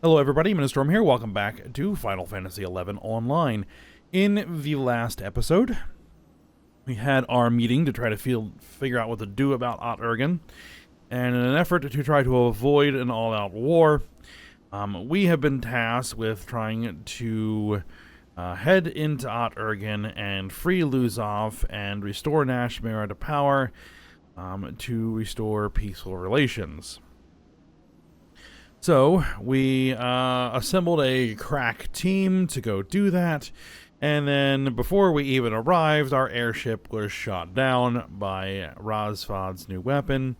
Hello everybody, Ministorm here. Welcome back to Final Fantasy XI Online. In the last episode, we had our meeting to try to figure out what to do about Ott-Ergen, and in an effort to try to avoid an all-out war, we have been tasked with trying to head into Ott-Ergen and free Luzov and restore Nashmera to power to restore peaceful relations. So, we assembled a crack team to go do that, and then before we even arrived, our airship was shot down by Razfad's new weapon,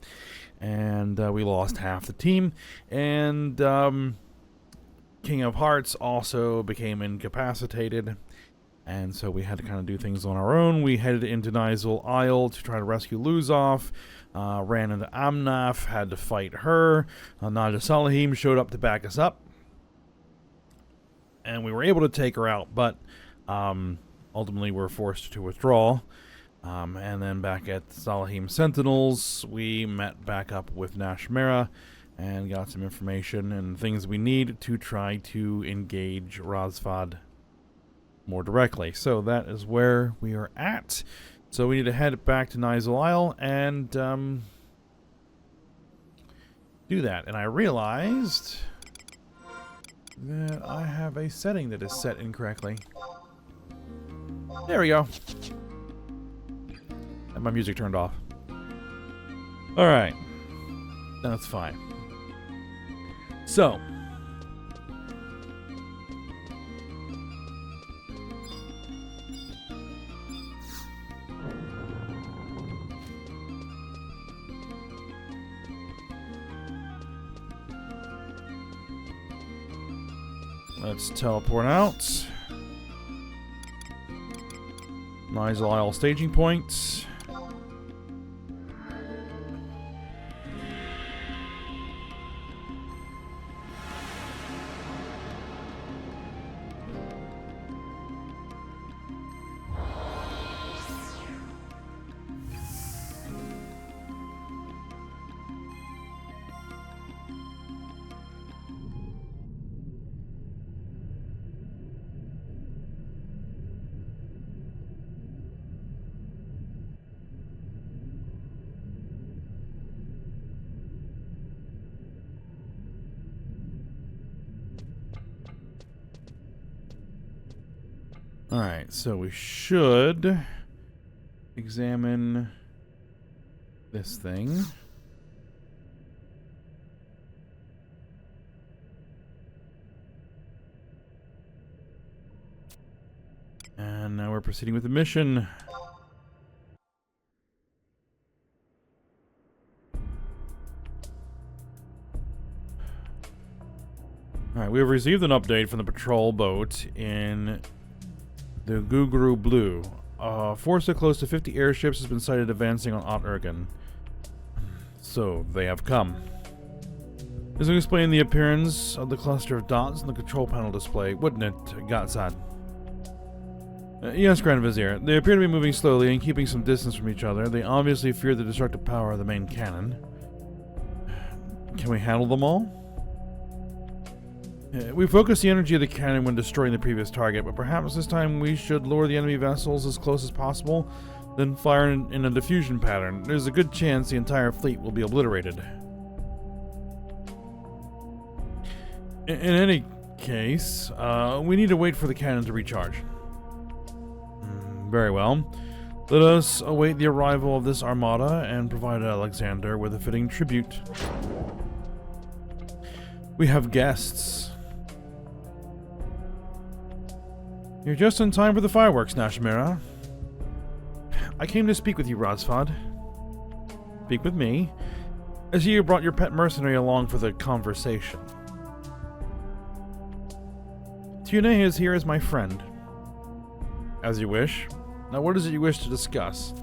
and we lost half the team, and King of Hearts also became incapacitated, and so we had to kind of do things on our own. We headed into Vana'diel Isle to try to rescue Luzov. Ran into Amnaf, had to fight her. Naja Salahim showed up to back us up, and we were able to take her out, but ultimately were forced to withdraw. And then back at Salahim Sentinels, we met back up with Nashmera and got some information and things we need to try to engage Razfad more directly. So that is where we are at. So we need to head back to Vana'diel Isle and do that. And I realized that I have a setting that is set incorrectly. There we go. And my music turned off. Alright. That's fine. So. Let's teleport out. Vana'diel Isle staging points. Alright, so we should examine this thing. And now we're proceeding with the mission. Alright, we have received an update from the patrol boat in the Guguru Blue. A force of close to 50 airships has been sighted advancing on Ott-Ergen. So, they have come. This will explain the appearance of the cluster of dots in the control panel display, wouldn't it, Gatsad? Yes, Grand Vizier. They appear to be moving slowly and keeping some distance from each other. They obviously fear the destructive power of the main cannon. Can we handle them all? We focus the energy of the cannon when destroying the previous target, but perhaps this time we should lure the enemy vessels as close as possible, then fire in a diffusion pattern. There's a good chance the entire fleet will be obliterated. In any case, we need to wait for the cannon to recharge. Very well. Let us await the arrival of this armada and provide Alexander with a fitting tribute. We have guests. You're just in time for the fireworks, Nashmera. I came to speak with you, Razfad. Speak with me? I see you brought your pet mercenary along for the conversation. Tune is here as my friend. As you wish. Now what is it you wish to discuss?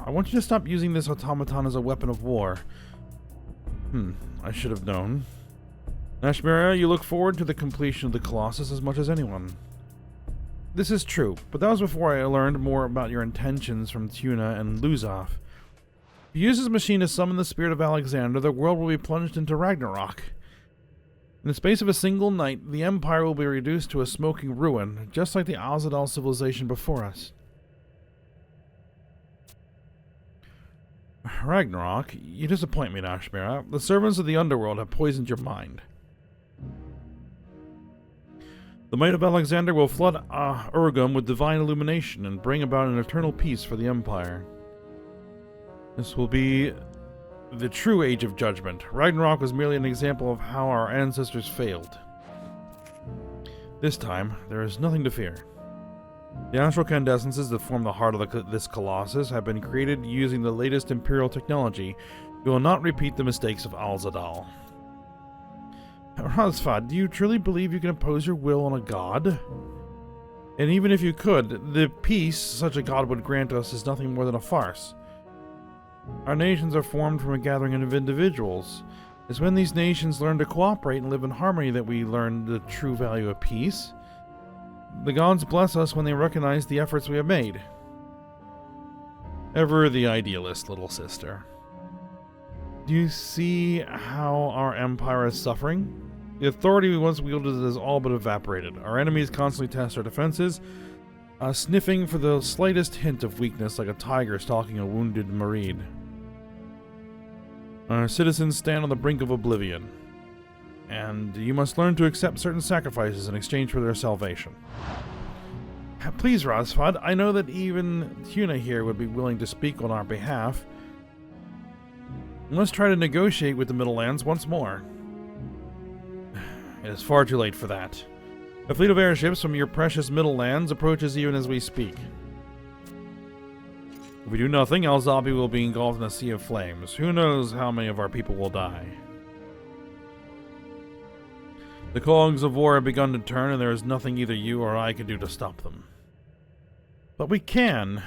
I want you to stop using this automaton as a weapon of war. I should have known. Nashmera, you look forward to the completion of the Colossus as much as anyone. This is true, but that was before I learned more about your intentions from Tuna and Luzov. If you use this machine to summon the spirit of Alexander, the world will be plunged into Ragnarok. In the space of a single night, the Empire will be reduced to a smoking ruin, just like the Vana'diel civilization before us. Ragnarok, you disappoint me, Nashmira. The servants of the underworld have poisoned your mind. The might of Alexander will flood Urgum with divine illumination and bring about an eternal peace for the Empire. This will be the true Age of Judgment. Ragnarok was merely an example of how our ancestors failed. This time, there is nothing to fear. The astral candescences that form the heart of this colossus have been created using the latest Imperial technology. We will not repeat the mistakes of Alzadal. Razfad, do you truly believe you can impose your will on a god? And even if you could, the peace such a god would grant us is nothing more than a farce. Our nations are formed from a gathering of individuals. It's when these nations learn to cooperate and live in harmony that we learn the true value of peace. The gods bless us when they recognize the efforts we have made. Ever the idealist, little sister. Do you see how our empire is suffering? The authority we once wielded has all but evaporated. Our enemies constantly test our defenses, sniffing for the slightest hint of weakness like a tiger stalking a wounded Mareed. Our citizens stand on the brink of oblivion, and you must learn to accept certain sacrifices in exchange for their salvation. Please, Razfad, I know that even Tuna here would be willing to speak on our behalf. Let's try to negotiate with the Middle Lands once more. It is far too late for that. A fleet of airships from your precious Middle Lands approaches even as we speak. If we do nothing, Al-Zabi will be engulfed in a sea of flames. Who knows how many of our people will die. The cogs of war have begun to turn, and there is nothing either you or I can do to stop them. But we can.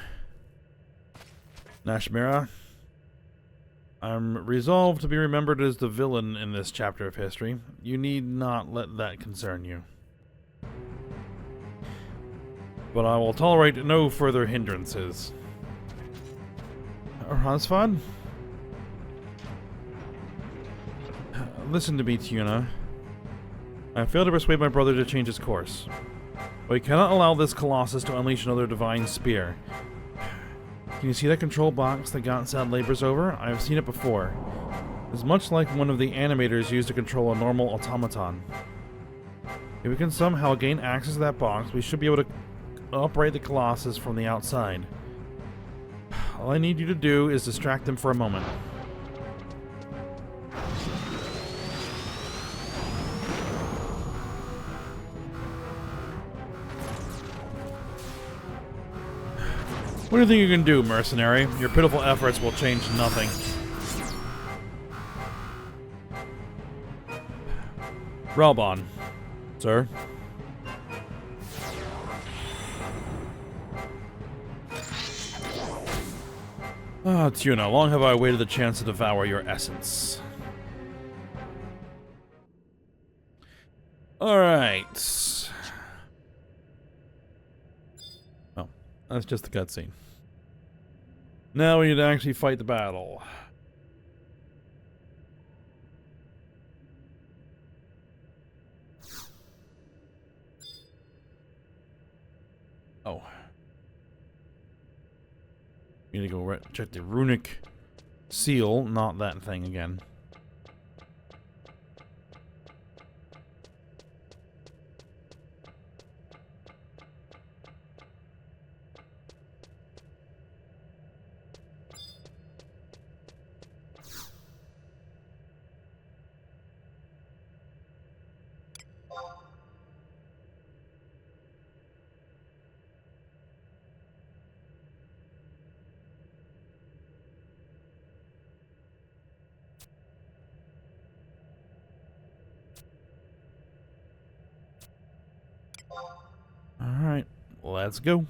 Nashmira, I'm resolved to be remembered as the villain in this chapter of history. You need not let that concern you. But I will tolerate no further hindrances. Razfad? Listen to me, Tuna. I failed to persuade my brother to change his course. We cannot allow this colossus to unleash another divine spear. Can you see that control box that Gansad labors over? I have seen it before. It's much like one of the animators used to control a normal automaton. If we can somehow gain access to that box, we should be able to operate the colossus from the outside. All I need you to do is distract them for a moment. What do you think you can do, mercenary? Your pitiful efforts will change nothing. Ralbon, sir. Ah, Tuna, long have I waited the chance to devour your essence. Alright. Oh, that's just the cutscene. Now we need to actually fight the battle. Oh. We need to go check the runic seal, not that thing again. Alright, let's go.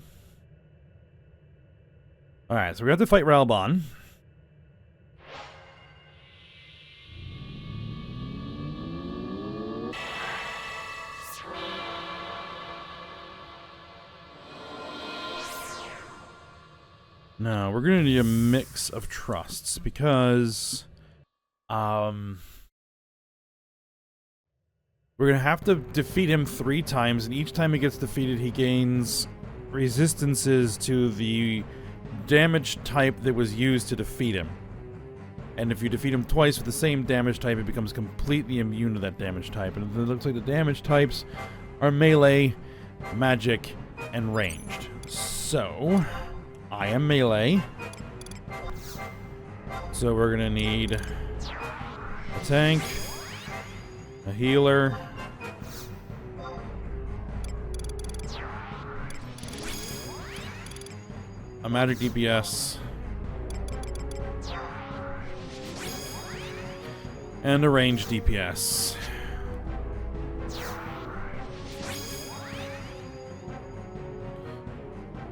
Alright, so we have to fight Ralbon. Now, we're going to need a mix of trusts because... We're going to have to defeat him 3 times, and each time he gets defeated, he gains resistances to the damage type that was used to defeat him. And if you defeat him twice with the same damage type, it becomes completely immune to that damage type. And it looks like the damage types are melee, magic, and ranged. So, I am melee. So we're gonna need a tank, a healer, a magic DPS, and a ranged DPS.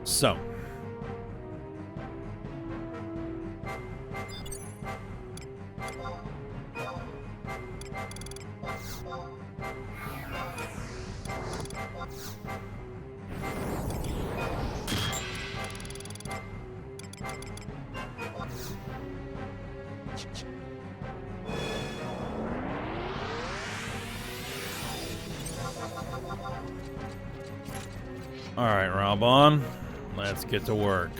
So, alright, Raubon, let's get to work.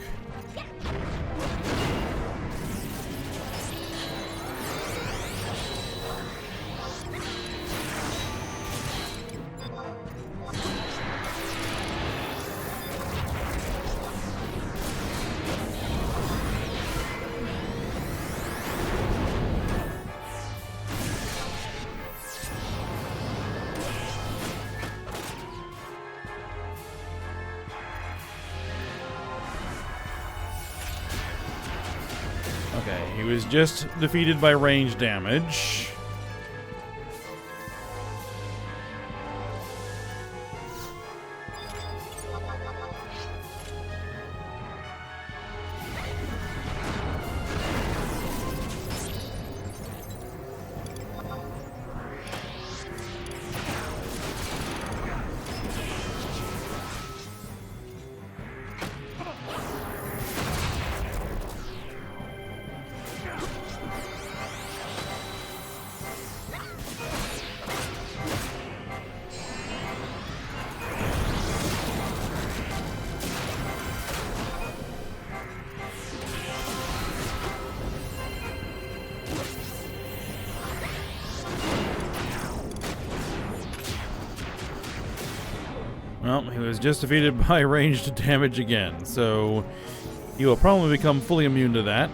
Okay, he was just defeated by range damage. Well, he was just defeated by ranged damage again, so he will probably become fully immune to that.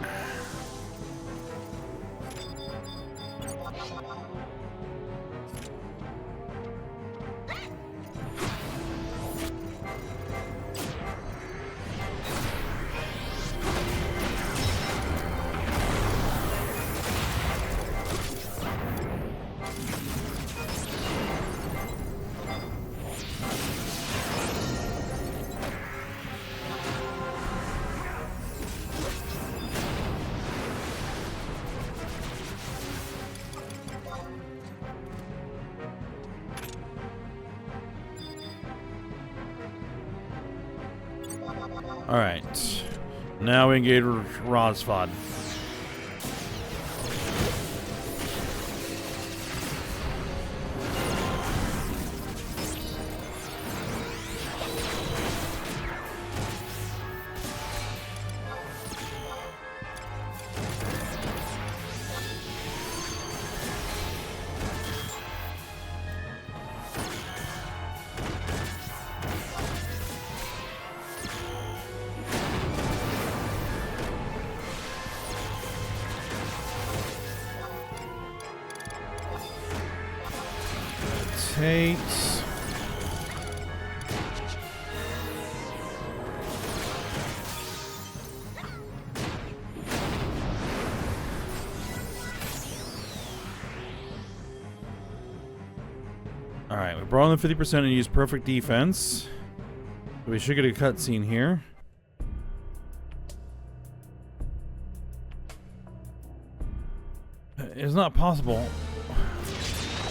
Alright. Now we engage Rosfod. Takes. Alright, we brought in the 50% and used perfect defense. We should get a cutscene here. It's not possible.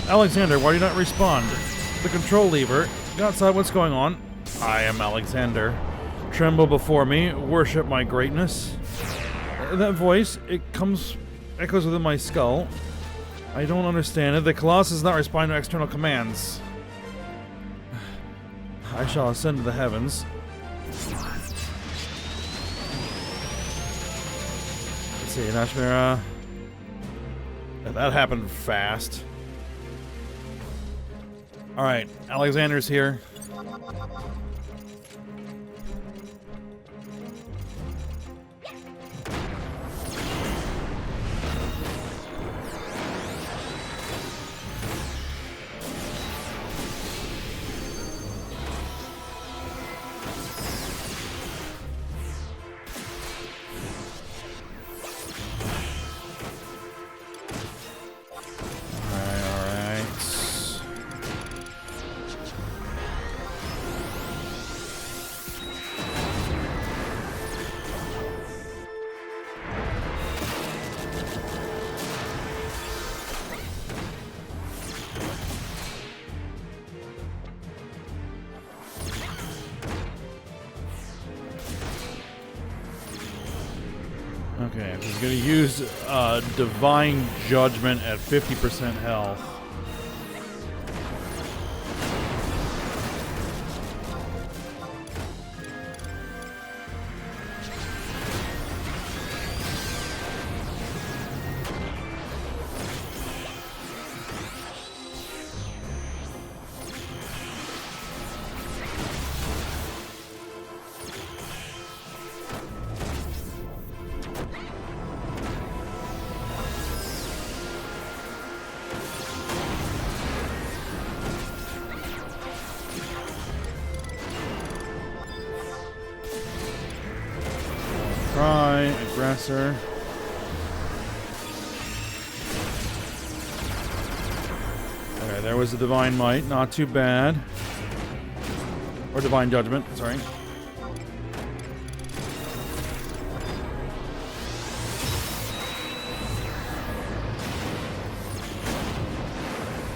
Alexander, why do you not respond? The control lever. Go outside, what's going on? I am Alexander. Tremble before me, worship my greatness. That voice, it echoes within my skull. I don't understand it. The Colossus is not responding to external commands. I shall ascend to the heavens. Let's see, Nashmira. That happened fast. Alright, Alexander's here. Okay, he's gonna use Divine Judgment at 50% health. Aggressor. Okay, there was the Divine Might. Not too bad. Or Divine Judgment, sorry.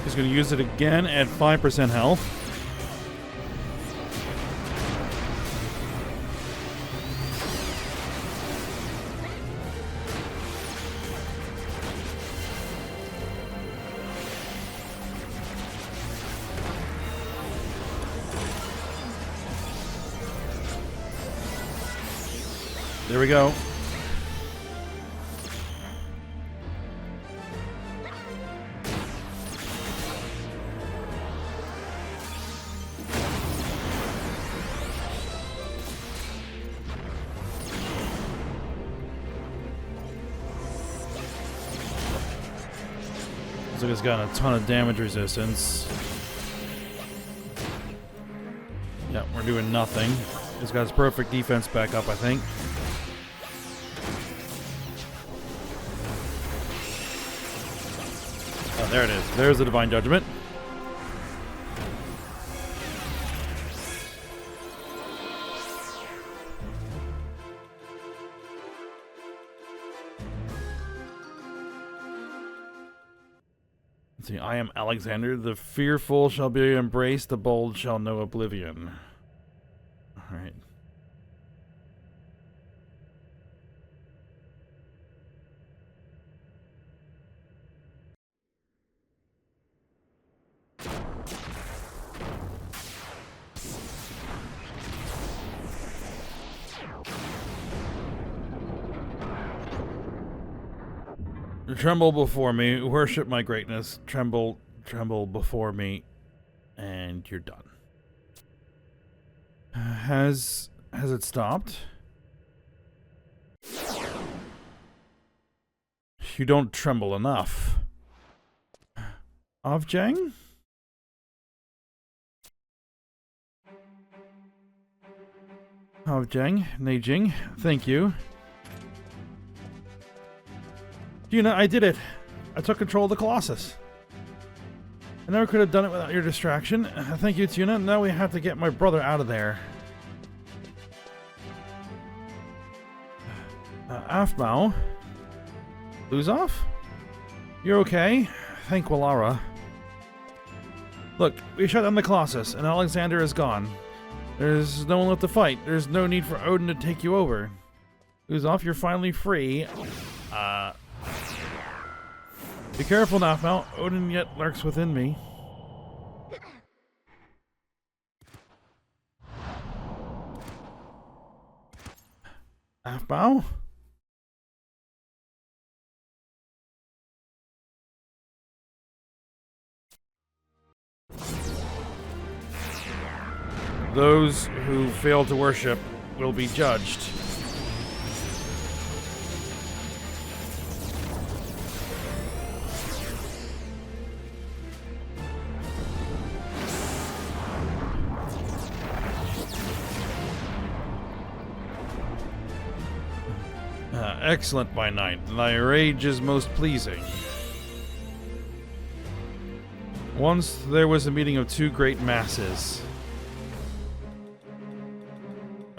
He's going to use it again at 5% health. There we go. Looks like it's got a ton of damage resistance. Yeah, we're doing nothing. He's got his perfect defense back up, I think. Oh, there it is. There's the Divine Judgment. Let's see. I am Alexander. The fearful shall be embraced. The bold shall know oblivion. All right. Tremble before me, worship my greatness, tremble, tremble before me, and you're done. Has it stopped? You don't tremble enough. Avjang? Avjang, Neijing, thank you. Tuna, I did it. I took control of the Colossus. I never could have done it without your distraction. Thank you, Tuna. Now we have to get my brother out of there. Afmao? Luzov? You're okay? Thank Wallara. Look, we shut down the Colossus, and Alexander is gone. There's no one left to fight. There's no need for Odin to take you over. Luzov, you're finally free. Be careful now, Mal. Odin yet lurks within me. Half-bow? Those who fail to worship will be judged. Excellent by night. Thy rage is most pleasing. Once there was a meeting of two great masses.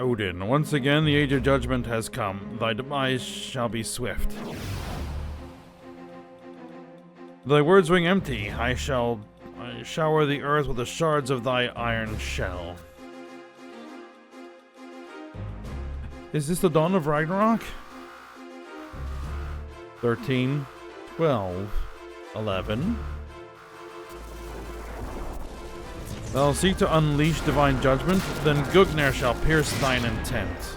Odin, once again the age of judgment has come. Thy demise shall be swift. Thy words ring empty. I shower the earth with the shards of thy iron shell. Is this the dawn of Ragnarok? 13, 12, 11. Thou seek to unleash divine judgment, then Gugnir shall pierce thine intent.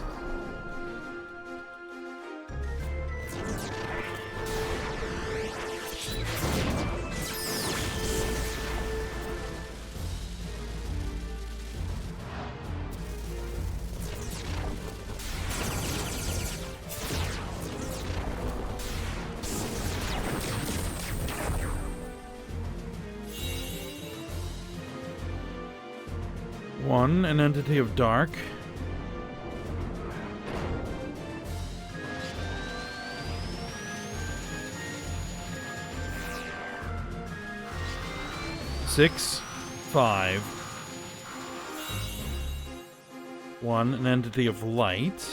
One, an entity of dark. Six, 5. One, an entity of light.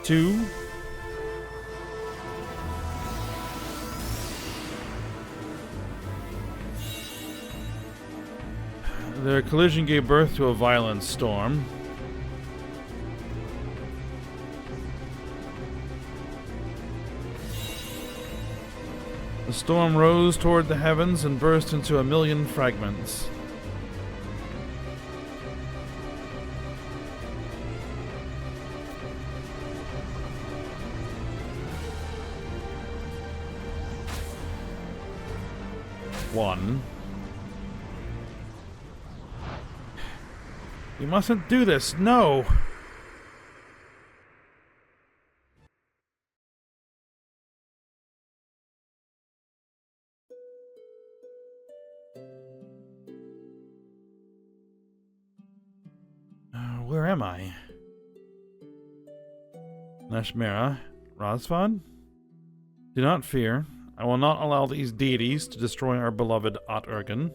Two. Their collision gave birth to a violent storm. The storm rose toward the heavens and burst into a million fragments. One. You mustn't do this. No. Where am I? Nashmera, Rosvad? Do not fear. I will not allow these deities to destroy our beloved Oturgan.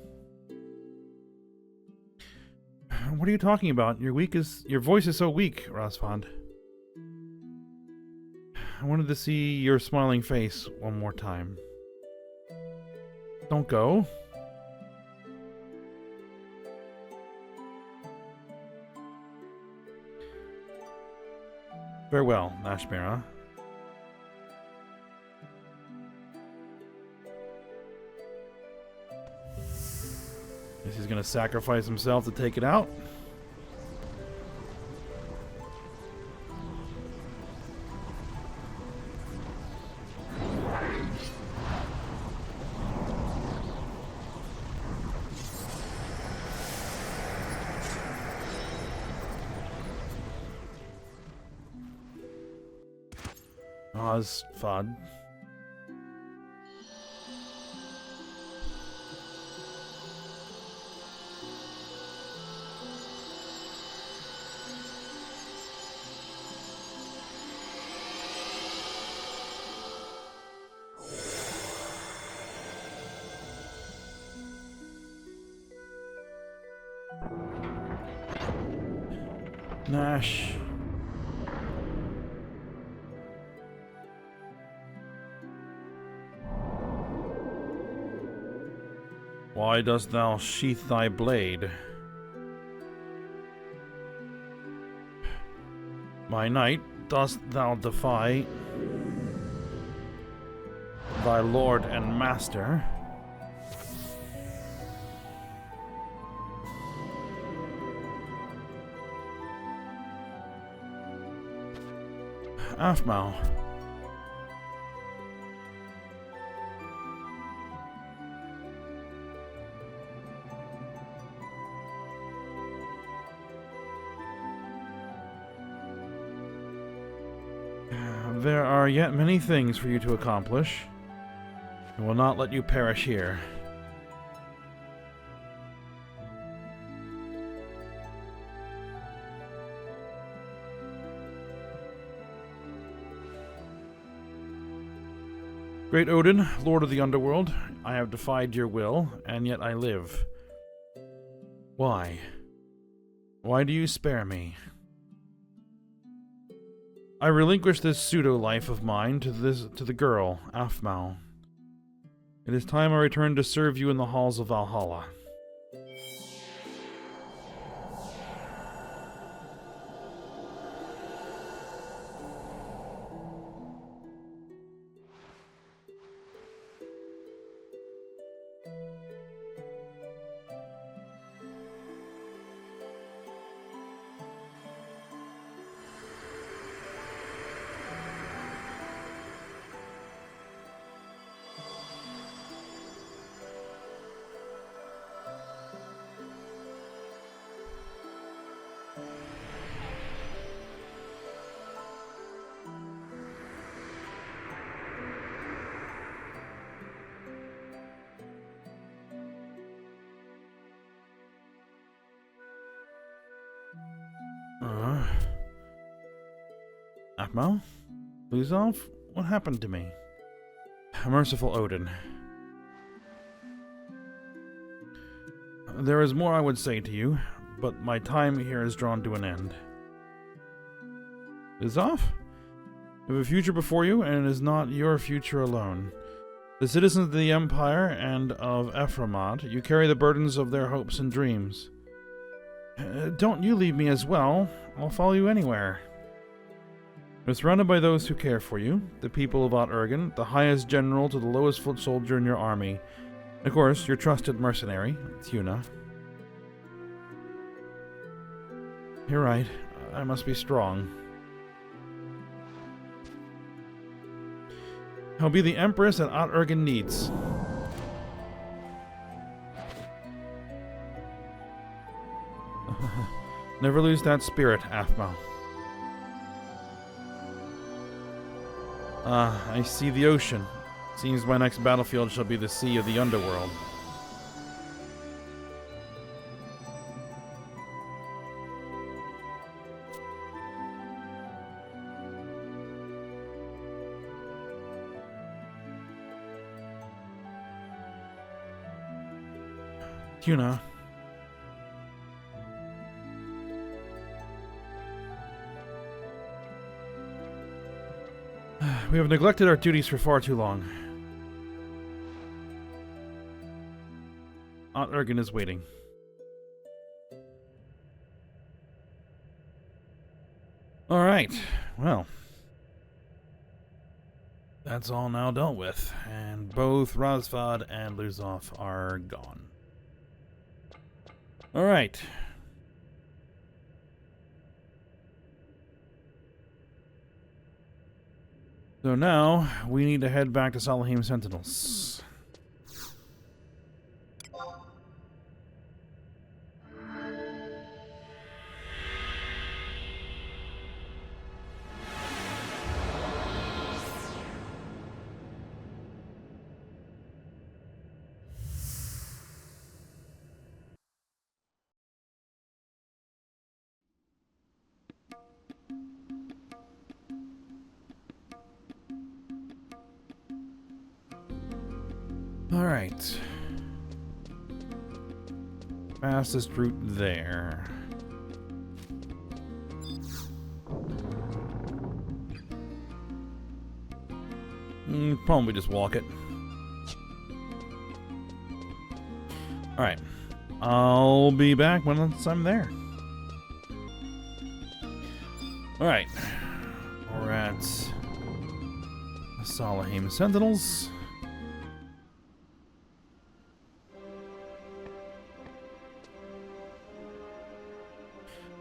What are you talking about? Your voice is so weak, Rosvad. I wanted to see your smiling face one more time. Don't go. Farewell, Nashmera. Guess he's gonna sacrifice himself to take it out. Rosvad. Nash. Why dost thou sheath thy blade? My knight, dost thou defy thy lord and master? Aphmau. There are yet many things for you to accomplish. I will not let you perish here. Great Odin, Lord of the Underworld, I have defied your will, and yet I live. Why? Why do you spare me? I relinquish this pseudo-life of mine to the girl, Aphmau. It is time I return to serve you in the halls of Valhalla. Aphmau? Luzov? What happened to me? Merciful Odin. There is more I would say to you, but my time here is drawn to an end. Luzov? You have a future before you, and it is not your future alone. The citizens of the Empire and of Ephramat, you carry the burdens of their hopes and dreams. Don't you leave me as well. I'll follow you anywhere. You're surrounded by those who care for you, the people of Ot-Urgen, the highest general to the lowest foot soldier in your army. Of course, your trusted mercenary, Tuna. You're right. I must be strong. I'll be the empress that Ot-Urgen needs. Never lose that spirit, Aphmau. I see the ocean. Seems my next battlefield shall be the sea of the underworld. Tuna. We have neglected our duties for far too long. Ot-Urgen is waiting. Alright, well. That's all now dealt with, and both Razvad and Luzov are gone. Alright. So now, we need to head back to Salahim Sentinels. Alright. Fastest route there. Probably just walk it. Alright. I'll be back once I'm there. Alright. We're at the Salahim Sentinels.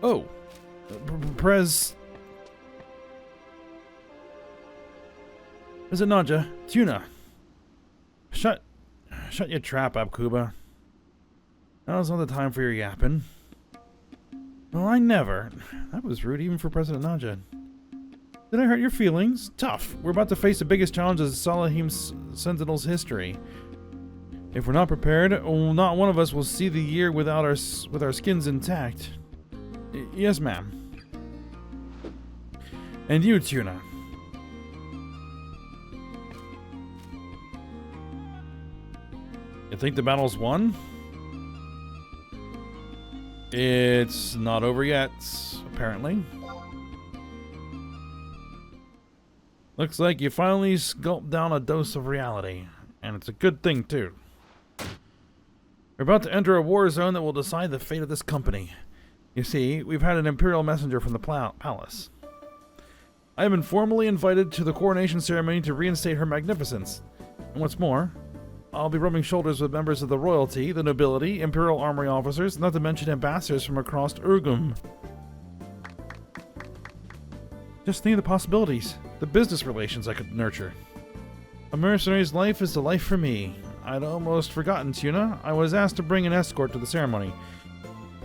Oh! Prez... Is it Naja? Tuna! Shut your trap up, Kuba. Now's not the time for your yapping. Well, I never. That was rude even for President Naja. Did I hurt your feelings? Tough. We're about to face the biggest challenge of Salahim's Sentinel's history. If we're not prepared, not one of us will see the year with our skins intact. Yes, ma'am. And you, Tuna. You think the battle's won? It's not over yet, apparently. Looks like you finally gulped down a dose of reality. And it's a good thing, too. We're about to enter a war zone that will decide the fate of this company. You see, we've had an Imperial messenger from the palace. I have been formally invited to the coronation ceremony to reinstate Her Magnificence. And what's more, I'll be rubbing shoulders with members of the royalty, the nobility, Imperial armory officers, not to mention ambassadors from across Urgum. Just think of the possibilities, the business relations I could nurture. A mercenary's life is the life for me. I'd almost forgotten, Tuna. I was asked to bring an escort to the ceremony.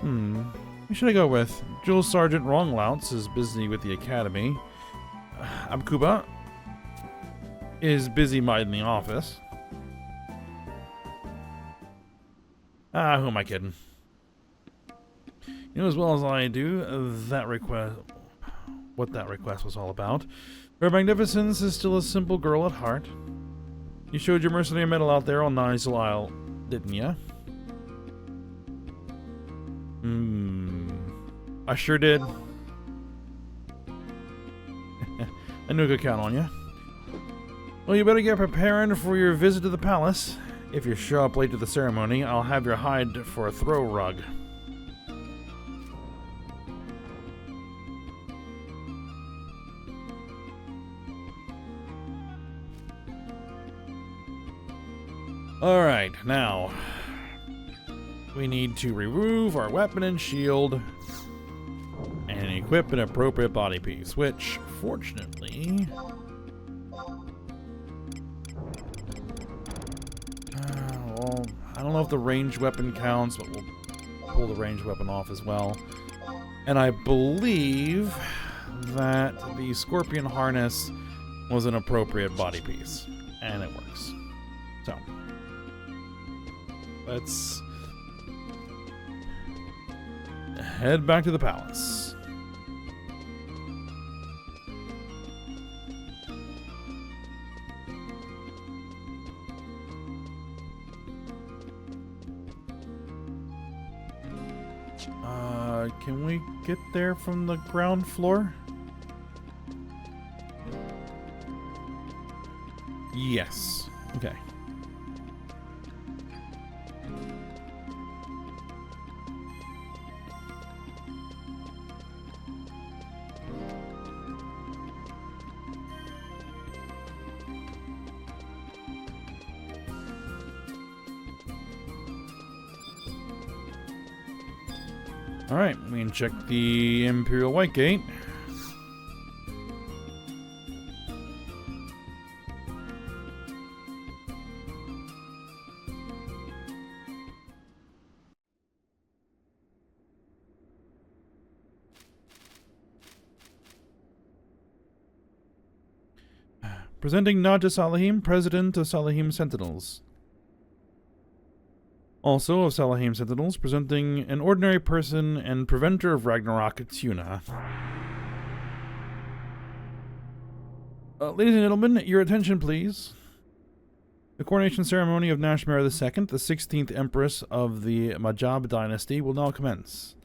Who should I go with? Jewel Sergeant Wronglouts is busy with the academy. Abkuba is busy minding the office. Who am I kidding? You know as well as I do what that request was all about. Her Magnificence is still a simple girl at heart. You showed your mercenary medal out there on Nisel Isle, didn't ya? I sure did. I knew I could count on you. Well, you better get preparing for your visit to the palace. If you show up late to the ceremony, I'll have your hide for a throw rug. Alright, now we need to remove our weapon and shield and equip an appropriate body piece, which, fortunately, well, I don't know if the ranged weapon counts, but we'll pull the ranged weapon off as well. And I believe that the scorpion harness was an appropriate body piece, and it works. So, let's head back to the palace. Can we get there from the ground floor? Yes. Okay. Alright, we can check the Imperial White Gate. Presenting Naja Salahim, President of Salahim Sentinels. Also of Salahim Sentinels, presenting an ordinary person and preventer of Ragnarok, Tuna. Ladies and gentlemen, your attention please. The coronation ceremony of Nashmera II, the 16th Empress of the Majab dynasty, will now commence.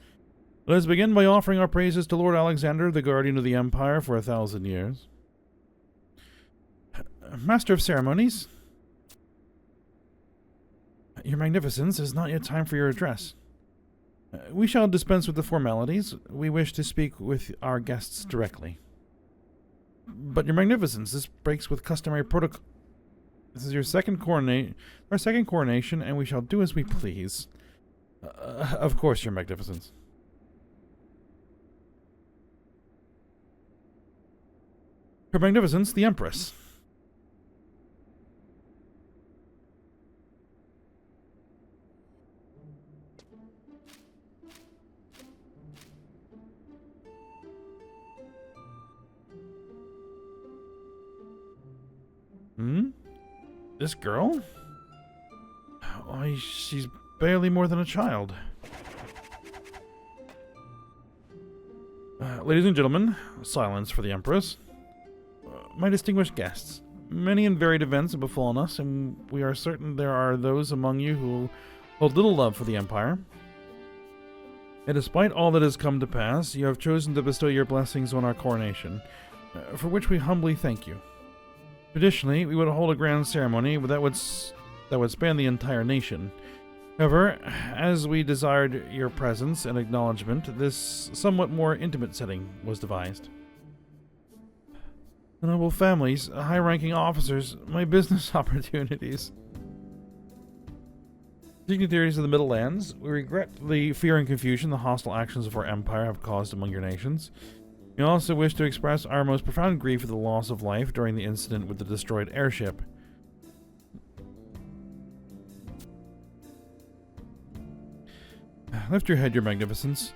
Let us begin by offering our praises to Lord Alexander, the guardian of the Empire for 1,000 years. Master of Ceremonies, Your Magnificence, it is not yet time for your address. We shall dispense with the formalities. We wish to speak with our guests directly. But Your Magnificence, this breaks with customary protocol. This is our second coronation, and we shall do as we please. Of course, Your Magnificence. Her Magnificence, the Empress. This girl? Why, she's barely more than a child. Ladies and gentlemen, silence for the Empress. My distinguished guests, many and varied events have befallen us, and we are certain there are those among you who hold little love for the Empire. And despite all that has come to pass, you have chosen to bestow your blessings on our coronation, for which we humbly thank you. Traditionally, we would hold a grand ceremony that would span the entire nation. However, as we desired your presence and acknowledgement, this somewhat more intimate setting was devised. The noble families, high-ranking officers, my business opportunities. Dignitaries of the Middle Lands, we regret the fear and confusion the hostile actions of our empire have caused among your nations. We also wish to express our most profound grief at the loss of life during the incident with the destroyed airship. Lift your head, Your Magnificence.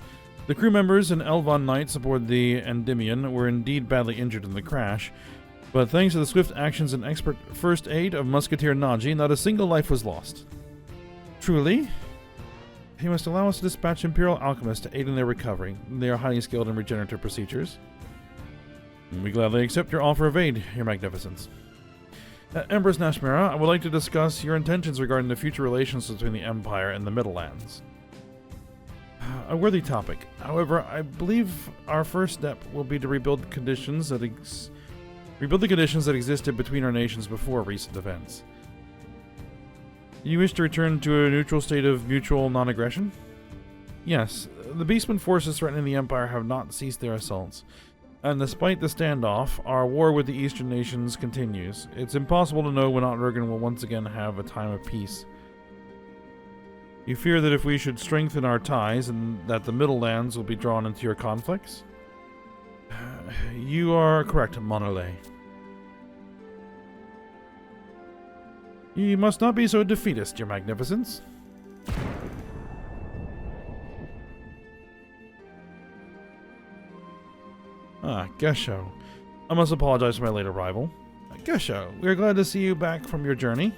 The crew members and Elvon knights aboard the Endymion were indeed badly injured in the crash, but thanks to the swift actions and expert first aid of Musketeer Naji, not a single life was lost. Truly? You must allow us to dispatch Imperial alchemists to aid in their recovery. They are highly skilled in regenerative procedures. We gladly accept your offer of aid, Your Magnificence. Empress Nashmira, I would like to discuss your intentions regarding the future relations between the Empire and the Middle Lands. A worthy topic. However, I believe our first step will be to rebuild the conditions that existed between our nations before recent events. You wish to return to a neutral state of mutual non-aggression? Yes, the Beastmen forces threatening the Empire have not ceased their assaults, and despite the standoff, our war with the Eastern nations continues. It's impossible to know when Outriggen will once again have a time of peace. You fear that if we should strengthen our ties, and that the Middle Lands will be drawn into your conflicts? You are correct, Monolay. You must not be so defeatist, Your Magnificence. Gesho. I must apologize for my late arrival. Gesho, we are glad to see you back from your journey.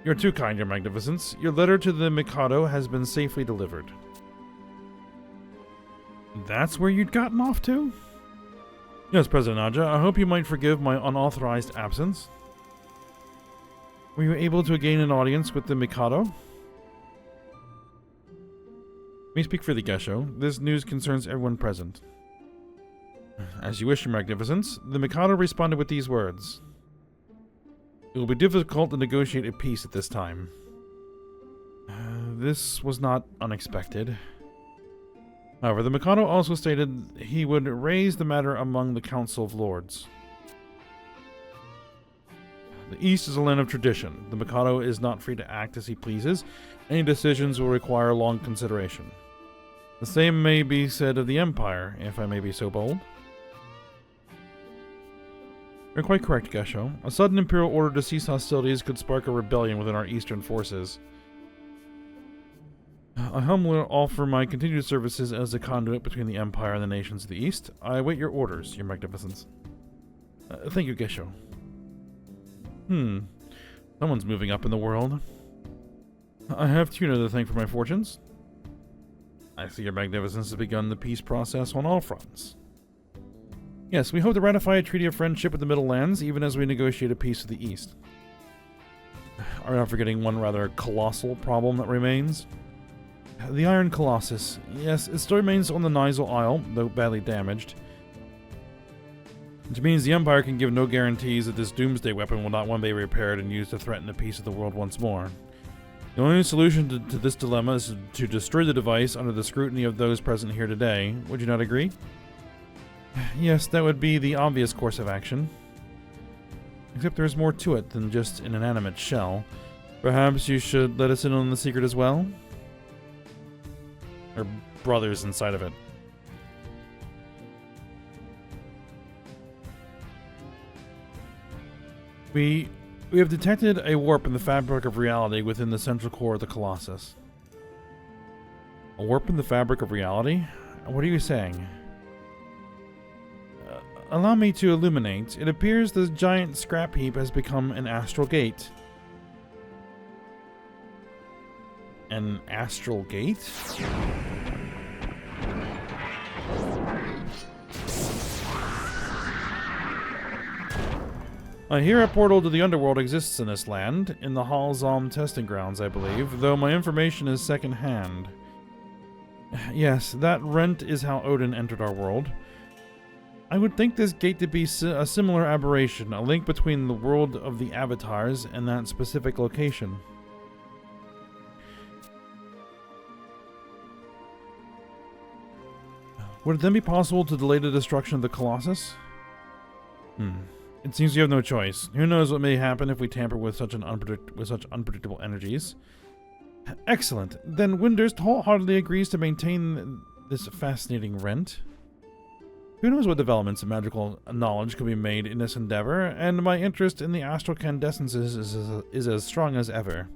You're too kind, Your Magnificence. Your letter to the Mikado has been safely delivered. That's where you'd gotten off to? Yes, President Naja, I hope you might forgive my unauthorized absence. Were you able to gain an audience with the Mikado? Let me speak for the Gesho. This news concerns everyone present. As you wish, Your Magnificence. The Mikado responded with these words. It will be difficult to negotiate a peace at this time. This was not unexpected. However, the Mikado also stated he would raise the matter among the Council of Lords. The East is a land of tradition. The Mikado is not free to act as he pleases. Any decisions will require long consideration. The same may be said of the Empire, if I may be so bold. You're quite correct, Gesho. A sudden Imperial order to cease hostilities could spark a rebellion within our eastern forces. I humbly offer my continued services as a conduit between the Empire and the nations of the East. I await your orders, Your Magnificence. Thank you, Gesho. Someone's moving up in the world. I have Tuna to thank for my fortunes. I see Your Magnificence has begun the peace process on all fronts. Yes, we hope to ratify a treaty of friendship with the Middle Lands, even as we negotiate a peace with the East. Are we not forgetting one rather colossal problem that remains? The Iron Colossus. Yes, it still remains on the Nizal Isle, though badly damaged. Which means the Empire can give no guarantees that this doomsday weapon will not one day be repaired and used to threaten the peace of the world once more. The only solution to this dilemma is to destroy the device under the scrutiny of those present here today. Would you not agree? Yes, that would be the obvious course of action. Except there is more to it than just an inanimate shell. Perhaps you should let us in on the secret as well? Or brothers inside of it. We have detected a warp in the fabric of reality within the central core of the Colossus. A warp in the fabric of reality? What are you saying? Allow me to illuminate. It appears this giant scrap heap has become an astral gate. An astral gate? I hear a portal to the underworld exists in this land, in the Halzom testing grounds, I believe, though my information is second-hand. Yes, that rent is how Odin entered our world. I would think this gate to be a similar aberration, a link between the world of the avatars and that specific location. Would it then be possible to delay the destruction of the Colossus? It seems you have no choice. Who knows what may happen if we tamper with such unpredictable energies. Excellent. Then Windurst wholeheartedly agrees to maintain this fascinating rent. Who knows what developments in magical knowledge could be made in this endeavor, and my interest in the astral candescences is as strong as ever.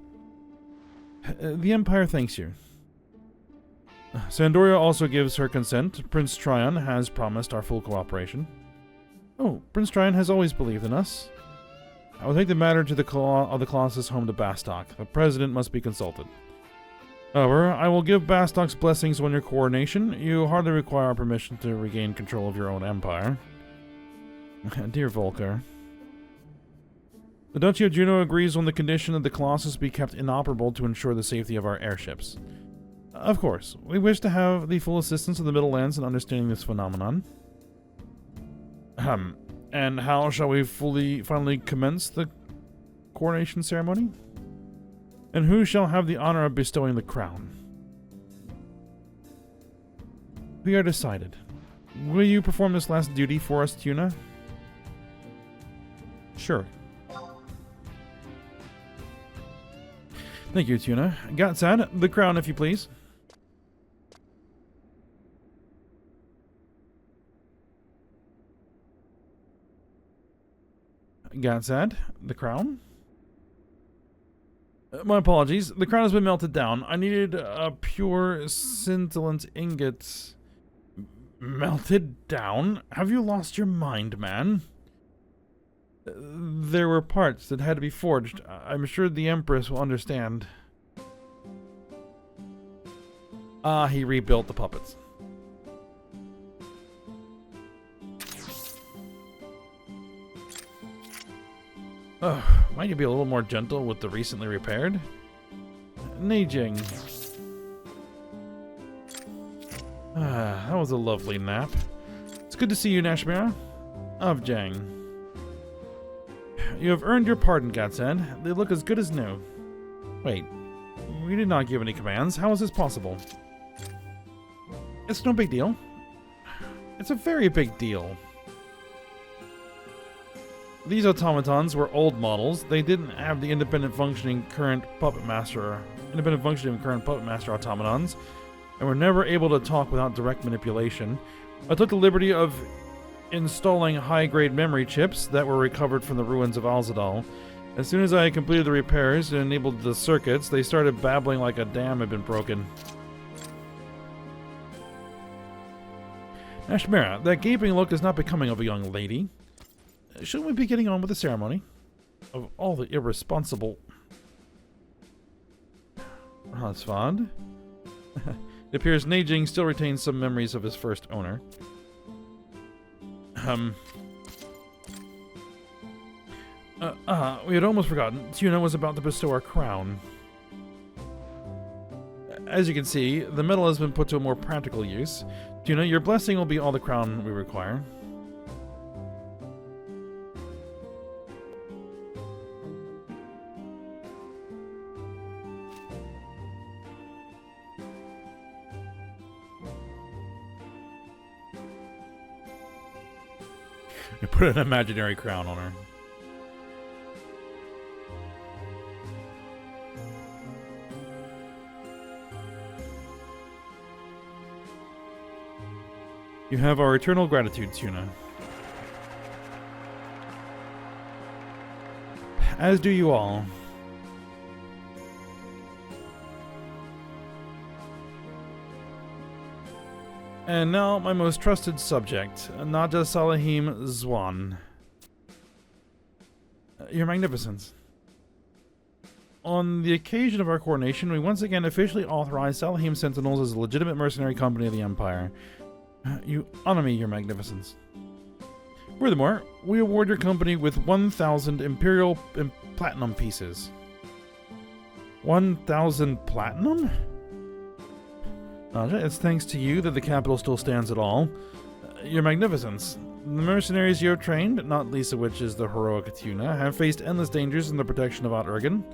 The Empire thanks you. Sandoria also gives her consent. Prince Tryon has promised our full cooperation. Oh, Prince Tryon has always believed in us. I will take the matter to the Colossus home to Bastok. The president must be consulted. However, I will give Bastok's blessings on your coronation. You hardly require our permission to regain control of your own empire. Dear Volker. The Duchy of Juno agrees on the condition that the Colossus be kept inoperable to ensure the safety of our airships. Of course, we wish to have the full assistance of the Middle Lands in understanding this phenomenon. And how shall we finally commence the coronation ceremony? And who shall have the honor of bestowing the crown? We are decided. Will you perform this last duty for us, Tuna? Sure. Thank you, Tuna. Gatsad, the crown, if you please. Gatsad, the crown. My apologies. The crown has been melted down. I needed a pure scintillant ingot. Melted down? Have you lost your mind, man? There were parts that had to be forged. I'm sure the Empress will understand. He rebuilt the puppets. Might you be a little more gentle with the recently repaired? Neijing. That was a lovely nap. It's good to see you, Nashmira. Avjang. You have earned your pardon, Gatsad. They look as good as new. Wait, we did not give any commands. How is this possible? It's no big deal. It's a very big deal. These automatons were old models. They didn't have the independent functioning current puppet master automatons, and were never able to talk without direct manipulation. I took the liberty of installing high-grade memory chips that were recovered from the ruins of Alzadal. As soon as I completed the repairs and enabled the circuits, they started babbling like a dam had been broken. Ashmara, that gaping look is not becoming of a young lady. Shouldn't we be getting on with the ceremony? Of all the irresponsible... Rasvad? It appears Neijing still retains some memories of his first owner. We had almost forgotten. Tuna was about to bestow our crown. As you can see, the metal has been put to a more practical use. Tuna, your blessing will be all the crown we require. You put an imaginary crown on her. You have our eternal gratitude, Tuna. As do you all. And now, my most trusted subject, Nada Salahim Zwan. Your Magnificence. On the occasion of our coronation, we once again officially authorize Salahim Sentinels as a legitimate mercenary company of the Empire. You honor me, Your Magnificence. Furthermore, we award your company with 1,000 Imperial Platinum pieces. 1,000 Platinum? It's thanks to you that the capital still stands at all. Your Magnificence, the mercenaries you have trained, not least of which is the heroic Tuna, have faced endless dangers in the protection of Out-Urgan.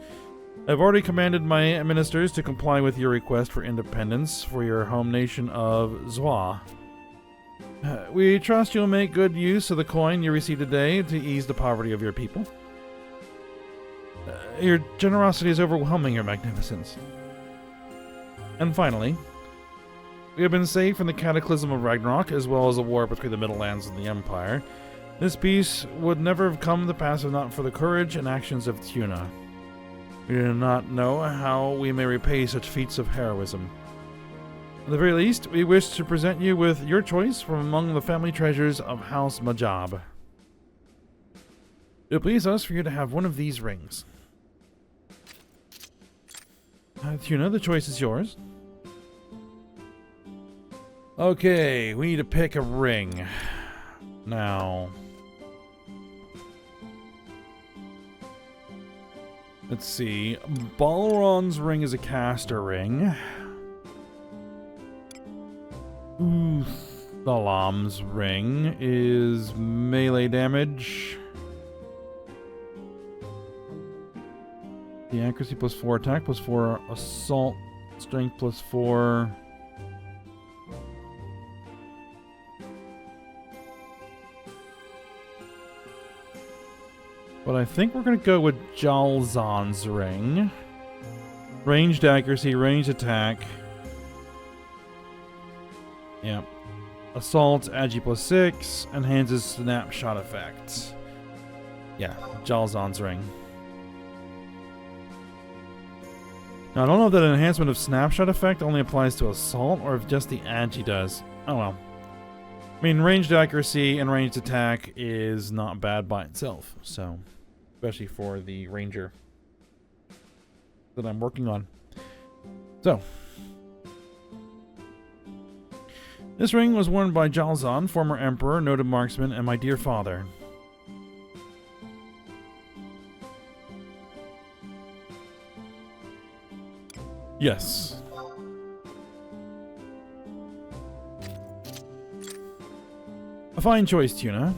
I've already commanded my ministers to comply with your request for independence for your home nation of Zwa. We trust you'll make good use of the coin you received today to ease the poverty of your people. Your generosity is overwhelming, Your Magnificence. And finally, we have been saved from the cataclysm of Ragnarok, as well as the war between the Middlelands and the Empire. This peace would never have come to pass if not for the courage and actions of Tuna. We do not know how we may repay such feats of heroism. At the very least, we wish to present you with your choice from among the family treasures of House Majab. It will please us for you to have one of these rings. Tuna, the choice is yours. Okay, we need to pick a ring. Now, let's see. Balron's ring is a caster ring. Thalam's ring is melee damage. The accuracy +4, attack +4, assault, strength +4. But I think we're going to go with Jalzan's ring. Ranged accuracy, ranged attack. Yep. Assault, agi +6, enhances snapshot effect. Yeah, Jalzan's ring. Now, I don't know if that enhancement of snapshot effect only applies to assault or if just the agi does. Oh well. I mean, ranged accuracy and ranged attack is not bad by itself, so especially for the ranger that I'm working on. So, this ring was worn by Jalzan, former emperor, noted marksman, and my dear father. Yes. A fine choice, Tuna.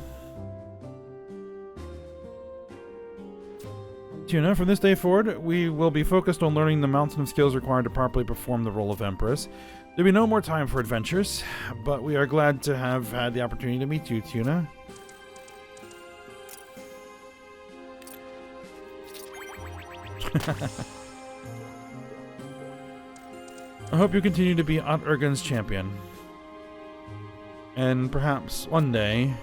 Tuna, from this day forward, we will be focused on learning the mountain of skills required to properly perform the role of Empress. There'll be no more time for adventures, but we are glad to have had the opportunity to meet you, Tuna. I hope you continue to be Out-Urgan's champion. And perhaps one day...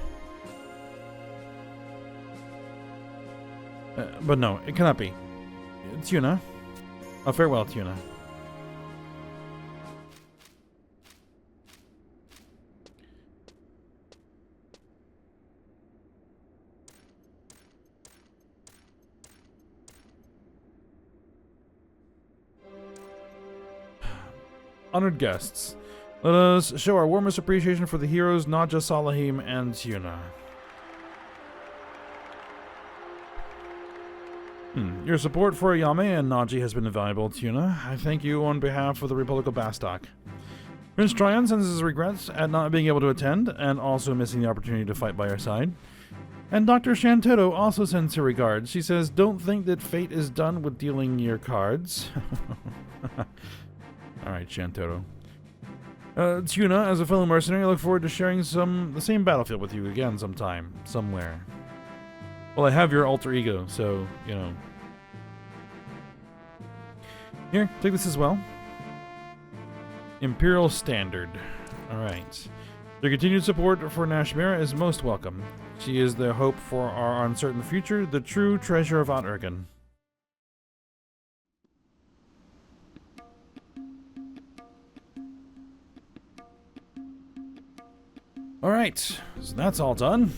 but no, it cannot be. Tuna. Oh, farewell, Tuna. Honored guests, let us show our warmest appreciation for the heroes Naja, Salahim, and Tuna. Your support for Ayame and Naji has been invaluable, Tuna. I thank you on behalf of the Republic of Bastok. Prince Tryon sends his regrets at not being able to attend, and also missing the opportunity to fight by our side. And Dr. Shantoto also sends her regards. She says, don't think that fate is done with dealing your cards. Alright, Shantoto. Tuna, as a fellow mercenary, I look forward to sharing the same battlefield with you again sometime, somewhere. Well, I have your alter ego, so, you know. Here, take this as well. Imperial Standard. Alright. Your continued support for Nashmira is most welcome. She is the hope for our uncertain future, the true treasure of Oturgan. Alright, so that's all done.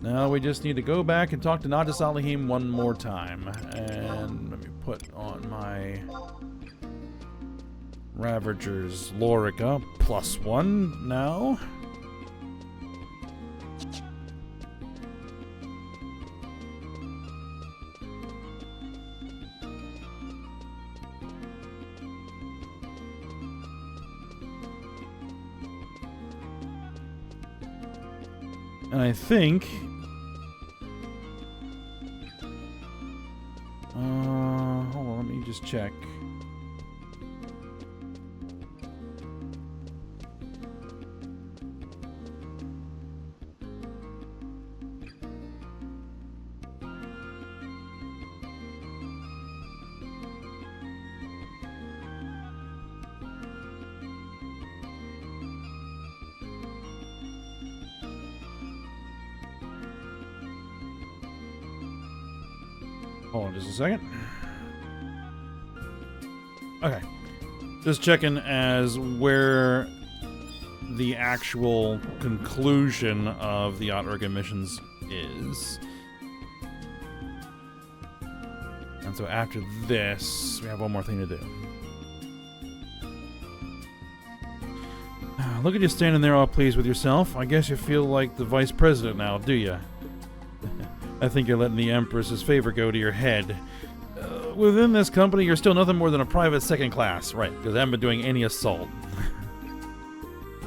Now we just need to go back and talk to Nada Salahim one more time. And let me put on my Ravager's Lorica +1 now. And I think hold on, let me just check. Hold on just a second. Okay. Just checking as where the actual conclusion of the Oturgan missions is. And so after this, we have one more thing to do. Look at you standing there all pleased with yourself. I guess you feel like the vice president now, do you? I think you're letting the Empress's favor go to your head. Within this company, you're still nothing more than a private second class. Right, because I haven't been doing any assault.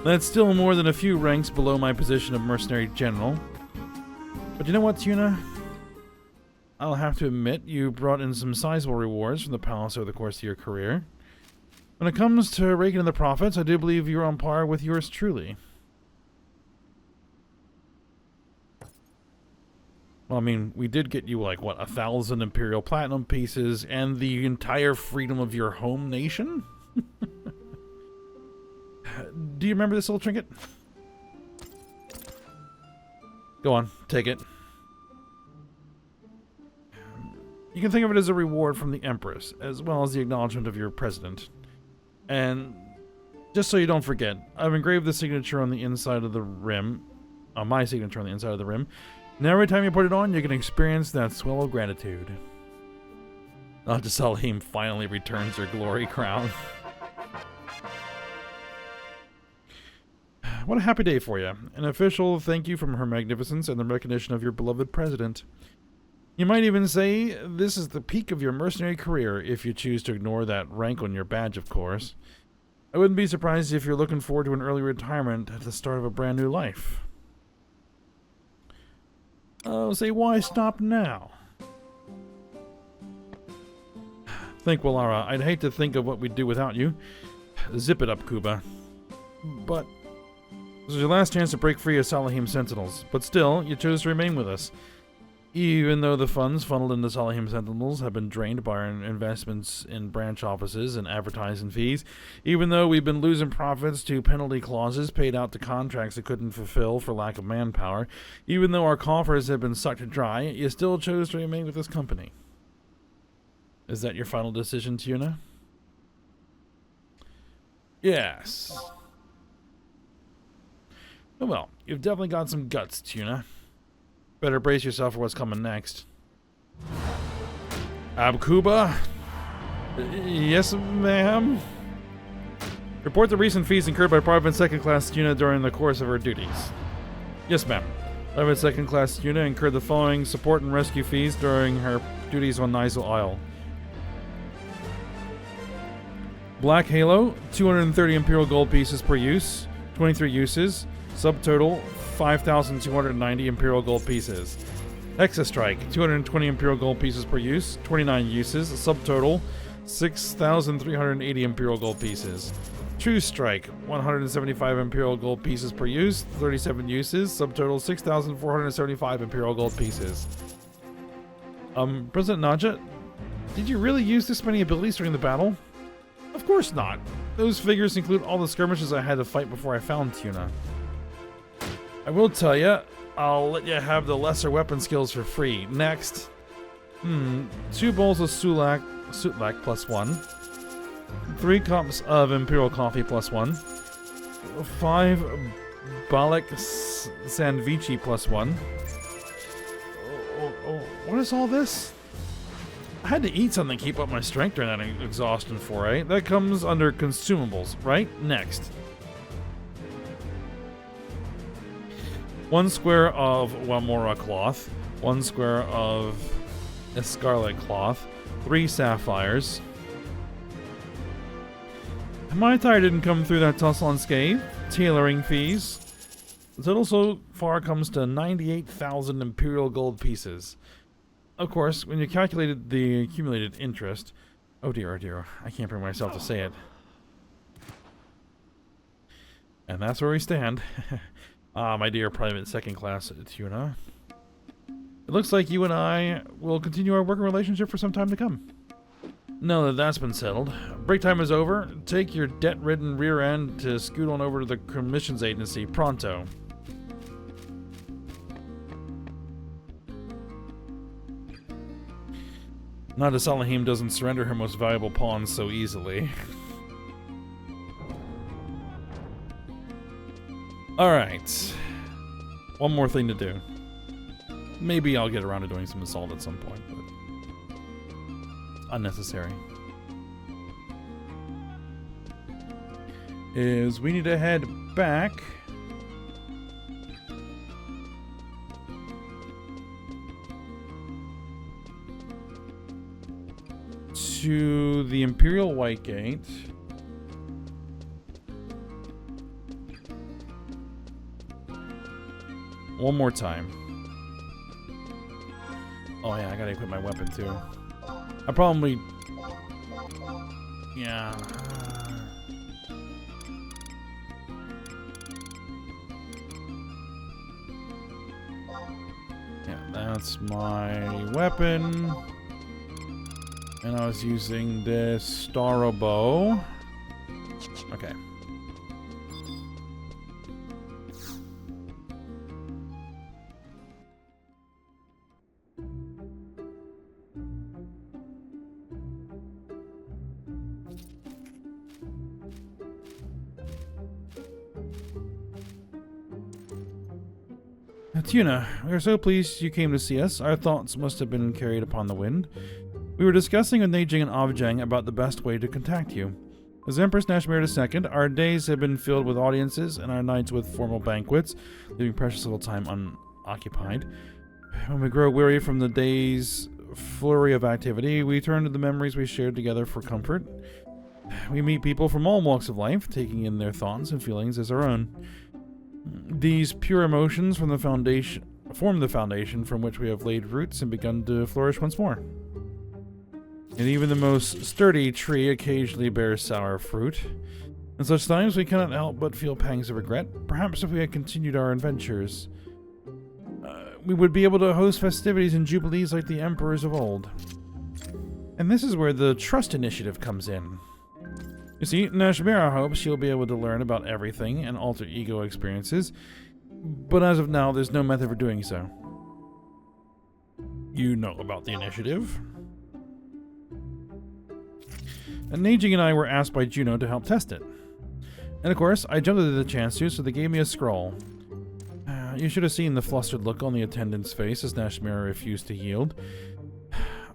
That's still more than a few ranks below my position of mercenary general. But you know what, Tuna? I'll have to admit, you brought in some sizable rewards from the palace over the course of your career. When it comes to raking in the profits, I do believe you're on par with yours truly. Well, I mean, we did get you, like, what, 1,000 Imperial Platinum pieces and the entire freedom of your home nation? Do you remember this little trinket? Go on, take it. You can think of it as a reward from the Empress, as well as the acknowledgement of your president. And just so you don't forget, I've engraved the signature on the inside of the rim, my signature on the inside of the rim. Now every time you put it on, you can experience that swell of gratitude. Nada Salahim finally returns her glory crown. What a happy day for you. An official thank you from Her Magnificence and the recognition of your beloved president. You might even say this is the peak of your mercenary career, if you choose to ignore that rank on your badge, of course. I wouldn't be surprised if you're looking forward to an early retirement at the start of a brand new life. Say, why stop now? Think, Wallara, I'd hate to think of what we'd do without you. Zip it up, Kuba. But this is your last chance to break free of Salahim Sentinels. But still, you chose to remain with us. Even though the funds funneled into Salahim Sentinels have been drained by our investments in branch offices and advertising fees, even though we've been losing profits to penalty clauses paid out to contracts that couldn't fulfill for lack of manpower, even though our coffers have been sucked dry, you still chose to remain with this company. Is that your final decision, Tuna? Yes. Oh well, you've definitely got some guts, Tuna. Better brace yourself for what's coming next. Abkuba? Yes, ma'am? Report the recent fees incurred by Private Second Class Tuna during the course of her duties. Yes, ma'am. Private Second Class Tuna incurred the following support and rescue fees during her duties on Nizal Isle. Black Halo, 230 Imperial Gold pieces per use, 23 uses, subtotal 5,290 Imperial Gold pieces. Hexa Strike, 220 Imperial Gold pieces per use, 29 uses, subtotal 6,380 Imperial Gold pieces. True Strike, 175 Imperial Gold pieces per use, 37 uses, subtotal 6,475 Imperial Gold pieces. President Naja, did you really use this many abilities during the battle? Of course not. Those figures include all the skirmishes I had to fight before I found Tuna. I will tell you, I'll let you have the lesser weapon skills for free. Next. 2 bowls of Sutlak +1. 3 cups of Imperial Coffee +1. 5 Balak Sandvichi +1. What is all this? I had to eat something to keep up my strength during that exhaustion foray. That comes under consumables, right? Next. 1 square of Wamora cloth. 1 square of Escarlet cloth. 3 sapphires. My attire didn't come through that tussle unscathed. Tailoring fees. The total so far comes to 98,000 Imperial Gold pieces. Of course, when you calculated the accumulated interest... Oh dear, I can't bring myself to say it. And that's where we stand. My dear private second-class Tuna. It looks like you and I will continue our working relationship for some time to come. Now that that's been settled, break time is over. Take your debt-ridden rear end to scoot on over to the commissions agency pronto. Nada Salahim doesn't surrender her most valuable pawns so easily. Alright. One more thing to do. Maybe I'll get around to doing some assault at some point, but unnecessary. Is we need to head back to the Imperial White Gate. One more time. Oh yeah, I gotta equip my weapon too. I probably... Yeah. Yeah, that's my weapon. And I was using this Starro bow. Okay. Tuna, we are so pleased you came to see us. Our thoughts must have been carried upon the wind. We were discussing with Neijing and Avjang about the best way to contact you. As Empress Nashmir II, our days have been filled with audiences and our nights with formal banquets, leaving precious little time unoccupied. When we grow weary from the day's flurry of activity, we turn to the memories we shared together for comfort. We meet people from all walks of life, taking in their thoughts and feelings as our own. These pure emotions form the foundation from which we have laid roots and begun to flourish once more. And even the most sturdy tree occasionally bears sour fruit. In such times we cannot help but feel pangs of regret. Perhaps if we had continued our adventures, we would be able to host festivities and jubilees like the emperors of old. And this is where the trust initiative comes in. You see, Nashmira hopes she'll be able to learn about everything and alter ego experiences, but as of now, there's no method for doing so. You know about the initiative. And Neijing and I were asked by Juno to help test it. And of course, I jumped at the chance to, so they gave me a scroll. You should have seen the flustered look on the attendant's face as Nashmira refused to yield.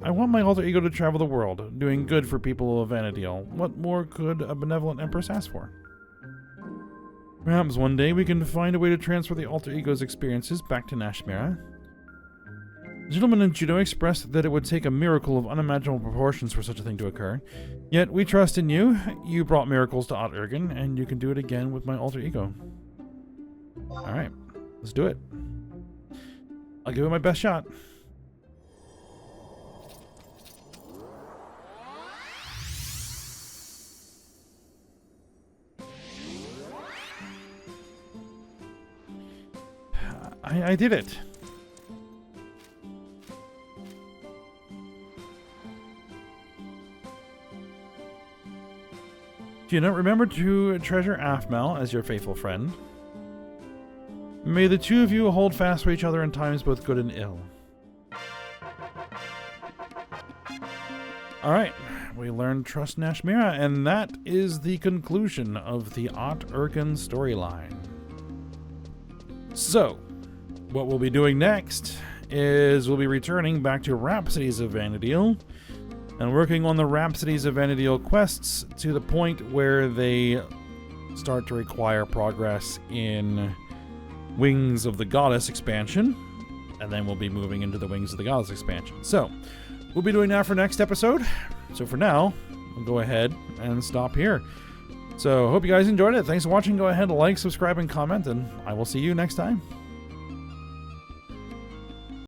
I want my alter ego to travel the world, doing good for people of Vana'diel. What more could a benevolent empress ask for? Perhaps one day we can find a way to transfer the alter ego's experiences back to Nashmira. The gentleman in Juno expressed that it would take a miracle of unimaginable proportions for such a thing to occur. Yet we trust in you. You brought miracles to Ott-Ergen, and you can do it again with my alter ego. Alright, let's do it. I'll give it my best shot. I did it. Do you not remember to treasure Aphmau as your faithful friend? May the two of you hold fast for each other in times both good and ill. Alright, we learned Trust Nashmira, and that is the conclusion of the Ot Urken storyline. So, what we'll be doing next is we'll be returning back to Rhapsodies of Vana'diel and working on the Rhapsodies of Vana'diel quests to the point where they start to require progress in Wings of the Goddess expansion, and then we'll be moving into the Wings of the Goddess expansion. So, we'll be doing that for next episode. So for now, we'll go ahead and stop here. So, hope you guys enjoyed it. Thanks for watching. Go ahead, like, subscribe, and comment, and I will see you next time.